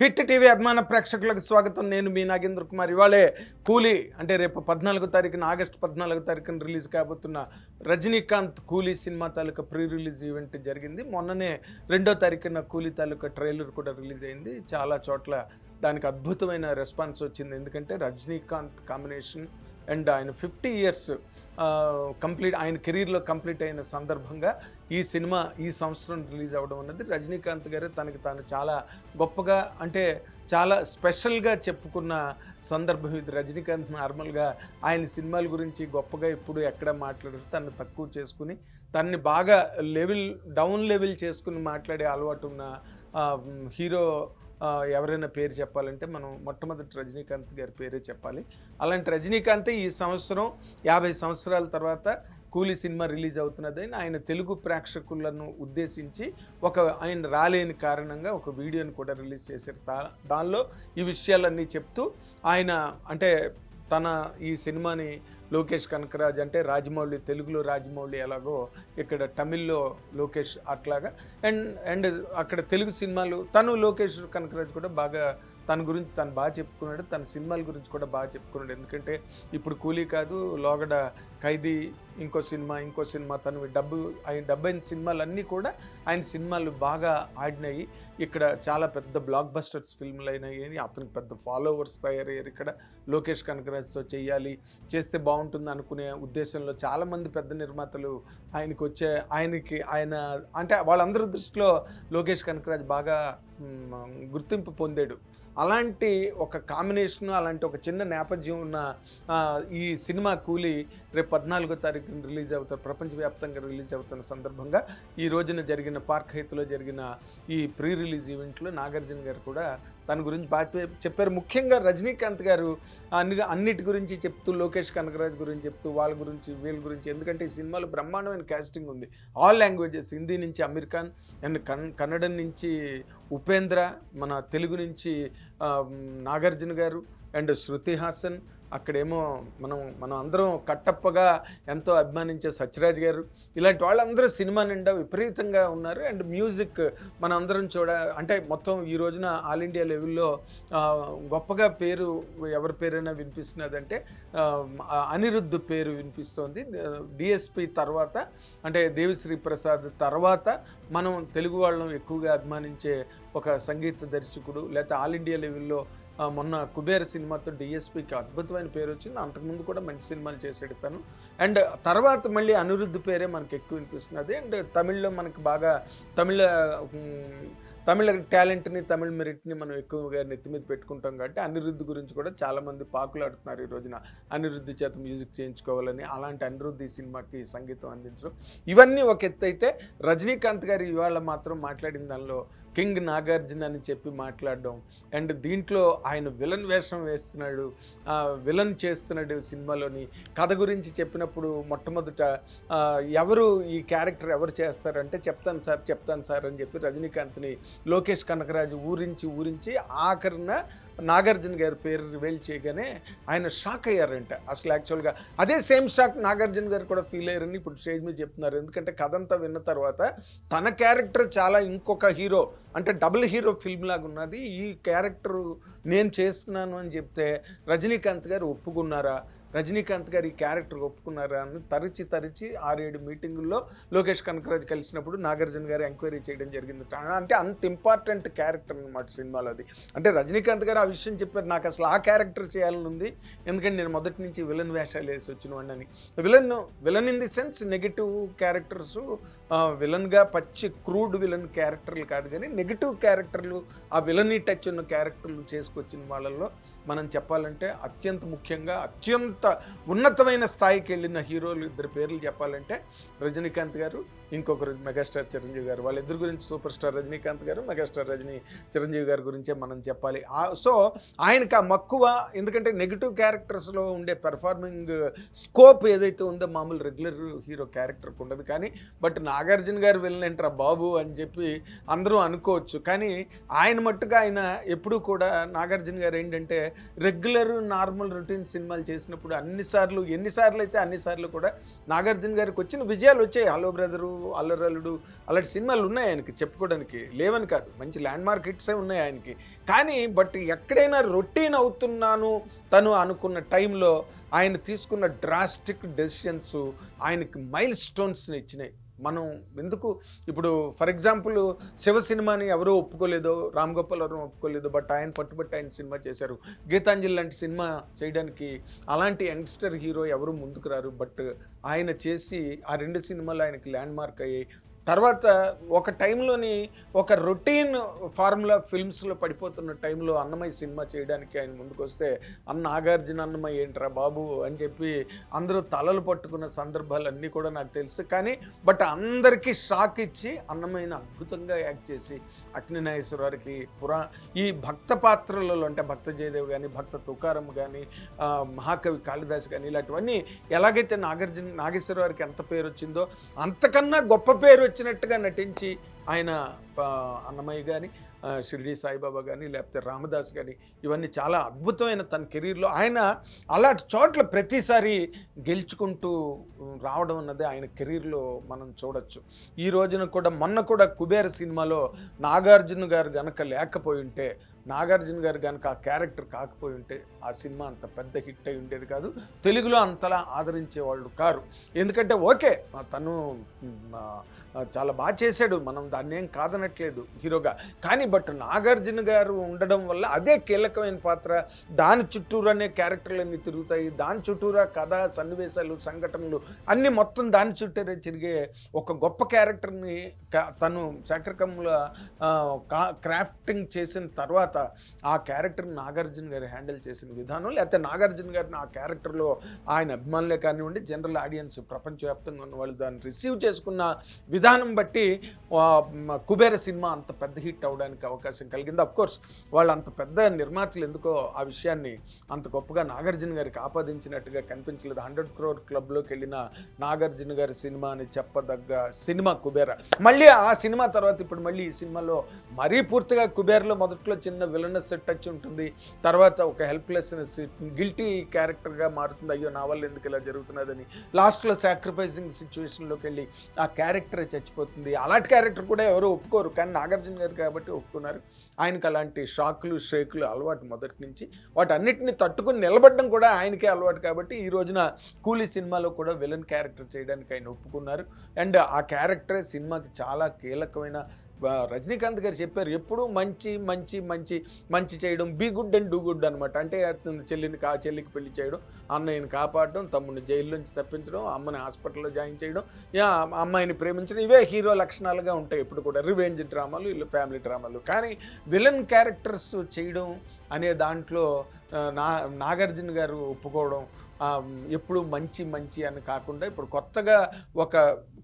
Hit TV అభిమాన ప్రేక్షకులకు స్వాగతం. నేను మీ నాగేంద్ర కుమార్. ఇవాళే కూలీ అంటే రేపు 14వ తారీఖున ఆగస్టు 14వ తారీఖున రిలీజ్ కాబోతున్న రజనీకాంత్ కూలీ సినిమా తాలూకా ప్రీ రిలీజ్ ఈవెంట్ జరిగింది. మొన్ననే 2వ తారీఖున కూలీ తాలూకా ట్రైలర్ కూడా రిలీజ్ అయింది. చాలా చోట్ల దానికి అద్భుతమైన రెస్పాన్స్ వచ్చింది. ఎందుకంటే రజనీకాంత్ కాంబినేషన్ అండ్ ఆయన 50 ఇయర్స్ కంప్లీట్ ఆయన కెరీర్లో కంప్లీట్ అయిన సందర్భంగా ఈ సినిమా ఈ సంవత్సరం రిలీజ్ అవ్వడం అన్నది రజనీకాంత్ గారు తనకి తాను చాలా గొప్పగా అంటే చాలా స్పెషల్గా చెప్పుకున్న సందర్భం ఇది. రజనీకాంత్ నార్మల్గా ఆయన సినిమాల గురించి గొప్పగా ఎప్పుడు ఎక్కడ మాట్లాడారు, తను తక్కువ చేసుకుని తనని బాగా డౌన్ లెవెల్ చేసుకుని మాట్లాడే అలవాటు ఉన్న హీరో ఎవరైనా పేరు చెప్పాలంటే మనం మొట్టమొదటి రజనీకాంత్ గారి పేరే చెప్పాలి. అలాంటి రజనీకాంత్ ఈ సంవత్సరం 50 సంవత్సరాల తర్వాత కూలీ సినిమా రిలీజ్ అవుతున్నదని ఆయన తెలుగు ప్రేక్షకులను ఉద్దేశించి ఆయన రాలేని కారణంగా ఒక వీడియోని కూడా రిలీజ్ చేశారు. దానిలో ఈ విషయాలన్నీ చెప్తూ ఆయన అంటే తన ఈ సినిమాని లోకేష్ కనకరాజ్ అంటే రాజమౌళి, తెలుగులో రాజమౌళి ఎలాగో ఇక్కడ తమిళ్లో లోకేష్ అట్లాగా అండ్ అక్కడ తెలుగు సినిమాలు తను లోకేష్ కనకరాజ్ కూడా బాగా తన గురించి తను బాగా చెప్పుకున్నాడు. తన సినిమాల గురించి కూడా బాగా చెప్పుకున్నాడు. ఎందుకంటే ఇప్పుడు కూలీ కాదు, లోగడ, ఖైదీ, ఇంకో సినిమా తను డబ్బైన సినిమాలన్నీ కూడా ఆయన సినిమాలు బాగా ఆడినాయి. ఇక్కడ చాలా పెద్ద బ్లాక్ బస్టర్స్ ఫిల్మ్లు అయినాయి. అతనికి పెద్ద ఫాలోవర్స్ తయారయ్యారు. ఇక్కడ లోకేష్ కనకరాజ్తో చేస్తే బాగుంటుంది అనుకునే ఉద్దేశంలో చాలామంది పెద్ద నిర్మాతలు ఆయన అంటే వాళ్ళందరి దృష్టిలో లోకేష్ కనకరాజ్ బాగా గుర్తింపు పొందాడు. అలాంటి ఒక కాంబినేషన్, అలాంటి ఒక చిన్న నేపథ్యం ఉన్న ఈ సినిమా కూలీ రేపు 14వ తారీఖున రిలీజ్ అవుతారు, ప్రపంచవ్యాప్తంగా రిలీజ్ అవుతున్న సందర్భంగా ఈ రోజున జరిగిన పార్క్ హైత్లో జరిగిన ఈ ప్రీ రిలీజ్ ఈవెంట్లో నాగార్జున గారు కూడా తన గురించి బాగా చెప్పారు. ముఖ్యంగా రజనీకాంత్ గారు అన్నిటి గురించి చెప్తూ, లోకేష్ కనకరాజ్ గురించి చెప్తూ, వీళ్ళ గురించి ఎందుకంటే ఈ సినిమాలో బ్రహ్మాండమైన కాస్టింగ్ ఉంది. ఆల్ లాంగ్వేజెస్, హిందీ నుంచి అమీర్ ఖాన్ అండ్ కన్నడ నుంచి ఉపేంద్ర, మన తెలుగు నుంచి నాగార్జున గారు అండ్ శృతి హాసన్, అక్కడేమో మనం అందరం కట్టప్పగా ఎంతో అభిమానించే సత్యరాజ్ గారు, ఇలాంటి వాళ్ళందరూ సినిమా నిండా విపరీతంగా ఉన్నారు. అండ్ మ్యూజిక్ మనం అందరం అంటే మొత్తం ఈ రోజున ఆల్ ఇండియా లెవెల్లో గొప్పగా ఎవరి పేరైనా వినిపిస్తున్నదంటే అనిరుద్ధ్ పేరు వినిపిస్తోంది. డిఎస్పి తర్వాత అంటే దేవిశ్రీ ప్రసాద్ తర్వాత మనం తెలుగు వాళ్ళం ఎక్కువగా అభిమానించే ఒక సంగీత దర్శకుడు. లేకపోతే ఆల్ ఇండియా లెవెల్లో మొన్న కుబేర సినిమాతో డిఎస్పికి అద్భుతమైన పేరు వచ్చింది. అంతకుముందు కూడా మంచి సినిమాలు చేసాడు తను. అండ్ తర్వాత మళ్ళీ అనిరుద్ధ్ పేరే మనకు ఎక్కువ వినిపిస్తున్నది. అండ్ తమిళ్లో మనకు బాగా తమిళ టాలెంట్ని, తమిళ మెరిట్ని మనం ఎక్కువగా నెత్తి మీద పెట్టుకుంటాం కాబట్టి అనిరుద్ధ్ గురించి కూడా చాలామంది పాకులాడుతున్నారు ఈ రోజున. అనిరుద్ధ్ చేత మ్యూజిక్ చేయించుకోవాలని, అలాంటి అనిరుద్ధ్ ఈ సినిమాకి సంగీతం అందించడం ఇవన్నీ ఒక ఎత్తు అయితే, రజనీకాంత్ గారు ఇవాళ మాత్రం మాట్లాడిన దానిలో కింగ్ నాగార్జున అని చెప్పి మాట్లాడడం అండ్ దీంట్లో ఆయన విలన్ వేషం వేస్తున్నాడు, విలన్ చేస్తున్నాడు సినిమాలోని కథ గురించి చెప్పినప్పుడు మొట్టమొదట ఎవరు ఈ క్యారెక్టర్ ఎవరు చేస్తారంటే చెప్తాను సార్ అని చెప్పి రజనీకాంత్ని లోకేష్ కనకరాజు ఊరించి ఆఖరిన నాగార్జున గారి పేరు రివీల్ చేయగానే ఆయన షాక్ అయ్యారంట. అసలు యాక్చువల్గా అదే సేమ్ షాక్ నాగార్జున గారు కూడా ఫీల్ అయ్యారని ఇప్పుడు స్టేజ్ మీద చెప్తున్నారు. ఎందుకంటే కథ అంతా విన్న తర్వాత తన క్యారెక్టర్ చాలా ఇంకొక హీరో అంటే డబుల్ హీరో ఫిల్మ్ లాగా ఉన్నది, ఈ క్యారెక్టర్ నేను చేస్తున్నాను అని చెప్తే రజనీకాంత్ గారు ఒప్పుకున్నారా, రజనీకాంత్ గారు ఈ క్యారెక్టర్ ఒప్పుకున్నారా అని తరిచి 6-7 మీటింగుల్లో లోకేష్ కనకరాజ్ కలిసినప్పుడు నాగార్జున గారు ఎంక్వైరీ చేయడం జరిగింది. అంటే అంత ఇంపార్టెంట్ క్యారెక్టర్ అనమాట సినిమాలో అది. అంటే రజనీకాంత్ గారు ఆ విషయం చెప్పారు, నాకు అసలు ఆ క్యారెక్టర్ చేయాలని ఉంది, ఎందుకంటే నేను మొదటి నుంచి విలన్ వేషాలు వేసి వచ్చిన వాడిని. Villain in the sense negative characters, విలన్గా పచ్చి క్రూడ్ విలన్ క్యారెక్టర్లు కాదు కానీ నెగిటివ్ క్యారెక్టర్లు, ఆ విలనీ టచ్ ఉన్న క్యారెక్టర్లు చేసుకొచ్చిన వాళ్ళల్లో మనం చెప్పాలంటే అత్యంత ఉన్నతమైన స్థాయికి వెళ్ళిన హీరోలు 2 పేర్లు చెప్పాలంటే రజనీకాంత్ గారు, ఇంకొకరు మెగాస్టార్ చిరంజీవి గారు. వాళ్ళిద్దరి గురించి సూపర్ స్టార్ రజనీకాంత్ గారు, మెగాస్టార్ చిరంజీవి గారి గురించే మనం చెప్పాలి. సో ఆయనకు ఆ మక్కువ, ఎందుకంటే నెగిటివ్ క్యారెక్టర్స్లో ఉండే పెర్ఫార్మింగ్ స్కోప్ ఏదైతే ఉందో మామూలు రెగ్యులర్ హీరో క్యారెక్టర్కి ఉండదు. కానీ బట్ నాగార్జున గారు వెళ్ళినంటారా బాబు అని చెప్పి అందరూ అనుకోవచ్చు. కానీ ఆయన మట్టుగా ఆయన ఎప్పుడూ కూడా నాగార్జున గారు ఏంటంటే రెగ్యులర్ నార్మల్ రొటీన్ సినిమాలు చేసినప్పుడు ఎన్నిసార్లు అయితే అన్నిసార్లు కూడా నాగార్జున గారికి వచ్చిన విజయాలు వచ్చాయి. హలో బ్రదరు, అల్లరల్లుడు అలాంటి సినిమాలు ఉన్నాయి ఆయనకి, చెప్పుకోవడానికి లేవని కాదు, మంచి ల్యాండ్ మార్క్ హిట్సే ఉన్నాయి ఆయనకి. కానీ బట్ ఎక్కడైనా రొటీన్ అవుతున్నాను తను అనుకున్న టైంలో ఆయన తీసుకున్న డ్రాస్టిక్ డెసిషన్స్ ఆయనకి మైల్ స్టోన్స్ని ఇచ్చినాయి. మనం ఎందుకు ఇప్పుడు ఫర్ ఎగ్జాంపుల్ శివ సినిమాని ఎవరూ ఒప్పుకోలేదు, రామ్ గోపాల్ ఎవరు ఒప్పుకోలేదు, బట్ ఆయన పట్టుబట్టి ఆయన సినిమా చేశారు. గీతాంజలి లాంటి సినిమా చేయడానికి అలాంటి యంగ్స్టర్ హీరో ఎవరు ముందుకు రారు, బట్ ఆయన చేసి ఆ 2 సినిమాలు ఆయనకి ల్యాండ్ మార్క్ అయ్యాయి. తర్వాత ఒక టైంలోని ఒక రొటీన్ ఫార్ములా ఫిల్మ్స్లో పడిపోతున్న టైంలో అన్నమయ్య సినిమా చేయడానికి ఆయన ముందుకు వస్తే నాగార్జున అన్నమయ్య ఏంట్రా బాబు అని చెప్పి అందరూ తలలు పట్టుకున్న సందర్భాలన్నీ కూడా నాకు తెలుసు. కానీ బట్ అందరికీ షాక్ ఇచ్చి అన్నమయ్యని అద్భుతంగా యాక్ట్ చేసి అక్కినేని నాగేశ్వరరావుకి ఈ భక్త పాత్రలలో అంటే భక్త జయదేవ్ కానీ, భక్త తుకారం కానీ, మహాకవి కాళిదాస్ కానీ ఇలాంటివన్నీ ఎలాగైతే నాగేశ్వరరావుకి ఎంత పేరు వచ్చిందో అంతకన్నా గొప్ప పేరు వచ్చినట్టుగా నటించి ఆయన అన్నమయ్య కానీ, షిరిడి సాయిబాబా కానీ, లేకపోతే రామదాస్ కానీ ఇవన్నీ చాలా అద్భుతమైన తన కెరీర్లో ఆయన అలాంటి చోట్ల ప్రతిసారి గెలుచుకుంటూ రావడం అన్నది ఆయన కెరీర్లో మనం చూడొచ్చు. ఈ రోజున కూడా మొన్న కూడా కుబేర సినిమాలో నాగార్జున గారు గనక లేకపోయి ఉంటే, నాగార్జున గారు కనుక ఆ క్యారెక్టర్ కాకపోయి ఉంటే ఆ సినిమా అంత పెద్ద హిట్ అయి ఉండేది కాదు, తెలుగులో అంతలా ఆదరించేవాళ్ళు కారు. ఎందుకంటే ఓకే తను చాలా బాగా చేశాడు, మనం దాన్ని ఏం కాదనట్లేదు హీరోగా, కానీ బట్ నాగార్జున గారు ఉండడం వల్ల అదే కీలకమైన పాత్ర, దాని చుట్టూరానే క్యారెక్టర్లన్నీ తిరుగుతాయి, దాని చుట్టూరా కథ, సన్నివేశాలు, సంఘటనలు అన్నీ మొత్తం దాని చుట్టూరే తిరిగే ఒక గొప్ప క్యారెక్టర్ని తను శేఖరకమ్ముల క్రాఫ్టింగ్ చేసిన తర్వాత ఆ క్యారెక్టర్ నాగార్జున గారు హ్యాండిల్ చేసిన విధానం, లేకపోతే నాగార్జున గారిని ఆ క్యారెక్టర్లో ఆయన అభిమానులే కానివ్వండి, జనరల్ ఆడియన్స్ ప్రపంచవ్యాప్తంగా ఉన్న వాళ్ళు దాన్ని రిసీవ్ చేసుకున్న విధానం బట్టి కుబేర సినిమా అంత పెద్ద హిట్ అవడానికి అవకాశం కలిగింది. అఫ్కోర్స్ వాళ్ళు అంత పెద్ద నిర్మాతలు ఎందుకో ఆ విషయాన్ని అంత గొప్పగా నాగార్జున గారికి ఆపాదించినట్టుగా కనిపించలేదు. 100 crore క్లబ్లోకి వెళ్ళిన నాగార్జున గారి సినిమా అని చెప్పదగ్గ సినిమా కుబేర. మళ్ళీ ఆ సినిమా తర్వాత ఇప్పుడు మళ్ళీ ఈ సినిమాలో మరీ పూర్తిగా కుబేరలో మొదట్లో చిన్న విలనస్ టచ్ ఉంటుంది, తర్వాత ఒక హెల్ప్లెస్నెస్, గిల్టీ క్యారెక్టర్గా మారుతుంది, అయ్యో నా వల్ల ఎందుకు ఇలా జరుగుతున్నదని. లాస్ట్లో సాక్రిఫైసింగ్ సిచ్యువేషన్లోకి వెళ్ళి ఆ క్యారెక్టర్ చచ్చిపోతుంది. అలాంటి క్యారెక్టర్ కూడా ఎవరు ఒప్పుకోరు, కానీ నాగార్జున గారు కాబట్టి ఒప్పుకున్నారు. ఆయనకు అలాంటి షాకులు షేకులు అలవాటు మొదటి నుంచి, వాటన్నిటిని తట్టుకుని నిలబడడం కూడా ఆయనకే అలవాటు కాబట్టి ఈ రోజున కూలీ సినిమాలో కూడా విలన్ క్యారెక్టర్ చేయడానికి ఆయన ఒప్పుకున్నారు. అండ్ ఆ క్యారెక్టరే సినిమాకి చాలా కీలకమైన. రజనీకాంత్ గారు చెప్పారు, ఎప్పుడు మంచి మంచి మంచి మంచి చేయడం, be good and do good అనమాట. అంటే చెల్లికి పెళ్లి చేయడం, అన్నయ్యని కాపాడడం, తమ్ముడిని జైలు నుంచి తప్పించడం, అమ్మని హాస్పిటల్లో జాయిన్ చేయడం, అమ్మాయిని ప్రేమించడం, ఇవే హీరో లక్షణాలుగా ఉంటాయి ఎప్పుడు కూడా. రివెంజ్ డ్రామాలు, ఇల్లు ఫ్యామిలీ డ్రామాలు. కానీ విలన్ క్యారెక్టర్స్ చేయడం అనే దాంట్లో నాగార్జున గారు ఒప్పుకోవడం, ఎప్పుడు మంచి మంచి అని కాకుండా ఇప్పుడు కొత్తగా ఒక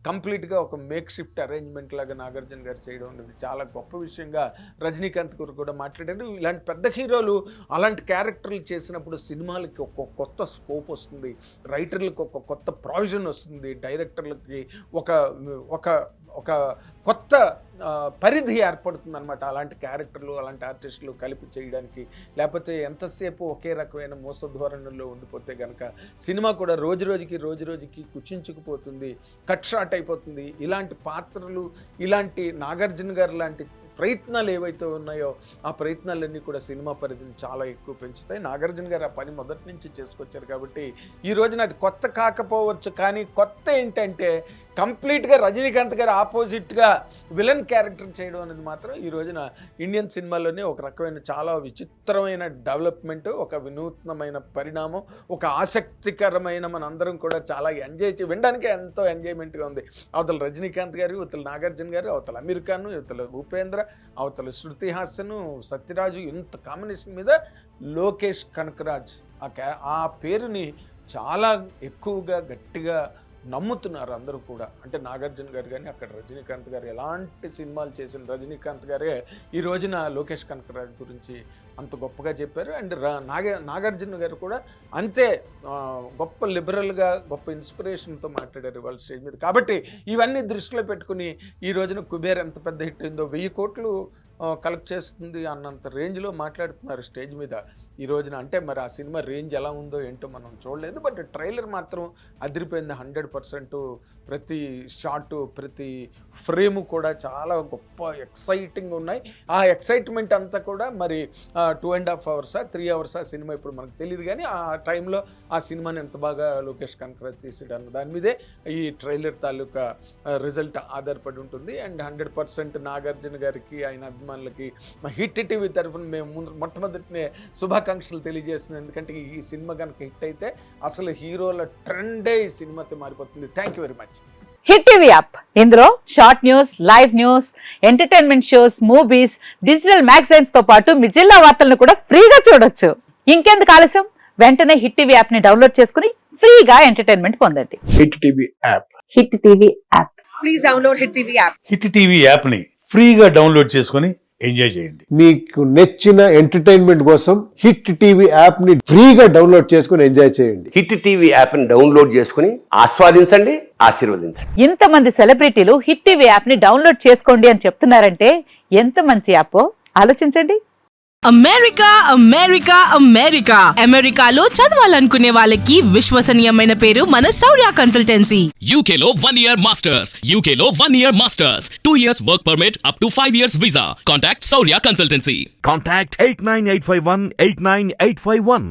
కంప్లీట్గా ఒక మేక్ షిఫ్ట్ అరేంజ్మెంట్ లాగా నాగార్జున గారు చేయడం అనేది చాలా గొప్ప విషయంగా రజనీకాంత్ గారు కూడా మాట్లాడారు. ఇలాంటి పెద్ద హీరోలు అలాంటి క్యారెక్టర్లు చేసినప్పుడు సినిమాలకి ఒక కొత్త స్కోప్ వస్తుంది, రైటర్లకు ఒక కొత్త ప్రావిజన్ వస్తుంది, డైరెక్టర్లకి ఒక ఒక ఒక కొత్త పరిధి ఏర్పడుతుంది అనమాట. అలాంటి క్యారెక్టర్లు, అలాంటి ఆర్టిస్టులు కలిపి చేయడానికి. లేకపోతే ఎంతసేపు ఒకే రకమైన మోసధోరణుల్లో ఉండిపోతే కనుక సినిమా కూడా రోజు రోజుకి కుచించుకుపోతుంది, కట్ షాట్ అయిపోతుంది. ఇలాంటి పాత్రలు, ఇలాంటి నాగార్జున గారు లాంటి ప్రయత్నాలు ఏవైతే ఉన్నాయో ఆ ప్రయత్నాలన్నీ కూడా సినిమా పరిధిని చాలా ఎక్కువ పెంచుతాయి. నాగార్జున గారు ఆ పని మొదటి నుంచి చేసుకొచ్చారు కాబట్టి ఈ రోజున అది కొత్త కాకపోవచ్చు, కానీ కొత్త ఏంటంటే కంప్లీట్గా రజనీకాంత్ గారు ఆపోజిట్గా విలన్ క్యారెక్టర్ చేయడం అనేది మాత్రం ఈ రోజున ఇండియన్ సినిమాలోనే ఒక రకమైన చాలా విచిత్రమైన డెవలప్మెంట్, ఒక వినూత్నమైన పరిణామం, ఒక ఆసక్తికరమైన మనందరం కూడా చాలా వినడానికి ఎంతో ఎంజాయ్మెంట్గా ఉంది. అవతల రజనీకాంత్ గారు, అవతల నాగార్జున గారు, అవతల అమీర్ ఖాన్, అవతల ఉపేంద్ర, అవతల శృతి హాసన్, సత్యరాజు, ఇంత కాంబినేషన్ మీద లోకేష్ కనకరాజ్ ఆ పేరుని చాలా ఎక్కువగా గట్టిగా నమ్ముతున్నారు అందరూ కూడా. అంటే నాగార్జున గారు కానీ, అక్కడ రజనీకాంత్ గారు ఎలాంటి సినిమాలు చేసిన రజనీకాంత్ గారే ఈ రోజున లోకేష్ కనకరాజ్ గురించి అంత గొప్పగా చెప్పారు. అండ్ నాగార్జున గారు కూడా అంతే గొప్ప లిబరల్గా, గొప్ప ఇన్స్పిరేషన్తో మాట్లాడారు వాళ్ళ స్టేజ్ మీద. కాబట్టి ఇవన్నీ దృష్టిలో పెట్టుకుని ఈ రోజున కుబేర్ ఎంత పెద్ద హిట్ అయిందో, 1000 కోట్లు కలెక్ట్ చేస్తుంది అన్నంత రేంజ్లో మాట్లాడుతున్నారు స్టేజ్ మీద. ఈ రోజున. అంటే మరి ఆ సినిమా రేంజ్ ఎలా ఉందో ఏంటో మనం చూడలేదు, బట్ ట్రైలర్ మాత్రం అదిరిపోయింది 100%. ప్రతి షాటు, ప్రతి ఫ్రేము కూడా చాలా గొప్ప ఎక్సైటింగ్ ఉన్నాయి. ఆ ఎక్సైట్మెంట్ అంతా కూడా మరి 2.5 hours 3 hours ఆ సినిమా ఇప్పుడు మనకు తెలియదు, కానీ ఆ టైంలో ఆ సినిమాని ఎంత బాగా లోకేష్ కనకరాజ్ తీసాడు అన్న దాని మీదే ఈ ట్రైలర్ తాలూకా రిజల్ట్ ఆధారపడి ఉంటుంది. అండ్ 100% నాగార్జున గారికి, ఆయన అభిమానులకి మా హిట్ టీవీ తరఫున మేము మొట్టమొదటినే శుభాకాంక్షలు తెలియజేస్తున్నాం. ఎందుకంటే ఈ సినిమా కనుక హిట్ అయితే అసలు హీరోల ట్రెండే ఈ సినిమాతో మారిపోతుంది. Thank you very much. Hit TV app, ఇందులో short news, live news, entertainment shows, movies, digital magazines తో పాటు మీ జిల్లా వార్తలను కూడా ఫ్రీగా చూడొచ్చు. ఇంకెందుకు ఆలస్యం, వెంటనే హిట్ టీవీ యాప్ ని డౌన్లోడ్ చేసుకుని ఫ్రీగా ఎంటర్టైన్మెంట్ పొందండి. Hit TV app. Hit TV app, please download hit TV app. Hit TV యాప్ని ఫ్రీగా డౌన్లోడ్ చేసుకొని ఎంజాయ్ చేయండి. మీకు నచ్చిన ఎంటర్టైన్మెంట్ కోసం హిట్ టీవీ యాప్ ని ఫ్రీగా డౌన్లోడ్ చేసుకుని ఎంజాయ్ చేయండి. హిట్ టీవీ యాప్ని డౌన్లోడ్ చేసుకుని ఆస్వాదించండి, ఆశీర్వదించండి. ఇంతమంది సెలబ్రిటీలు హిట్ టీవీ యాప్ ని డౌన్లోడ్ చేసుకోండి అని చెప్తున్నారంటే ఎంత మంచి యాప్ ఆలోచించండి. అమెరికా అమెరికా అమెరికా అమెరికాలో చదవాలనుకునే వాళ్ళకి విశ్వసనీయమైన పేరు మన శౌర్య consultancy. UK Law 1 Year Masters. UK Law 1 Year Masters. 2 years work permit up to 5 years visa. Contact Saurya Consultancy. Contact 89851 89851.